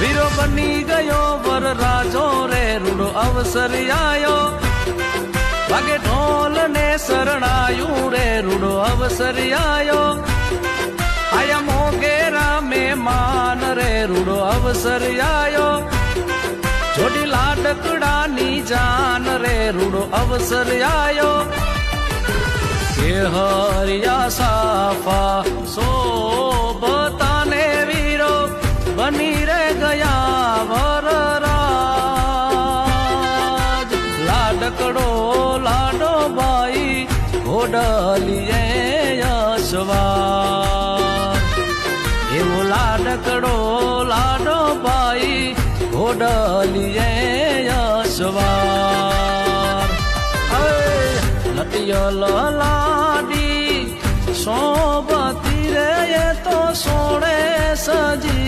વીરો બની ગયો વર રાજો રે રૂડો અવસર આયો વાગે ઢોલ ને શરણાયું રે રૂડો અવસર આયો આયા મોગેરા મહેમાન રે રૂડો અવસર આયો જોડી લાડકડાની જાન રે રૂડો અવસર આયો કે હરિયા સાફા સોબતાને વીરો બની રે ગયા વરરાજ લાડકડો લાડો બાઈ ઘોડલીએ યશવાર એવો લાડકડો લાડો બાઈ ઘોડલીએ યશવાર લટિયલ લાડી સોબતી રે તો સોળે સજી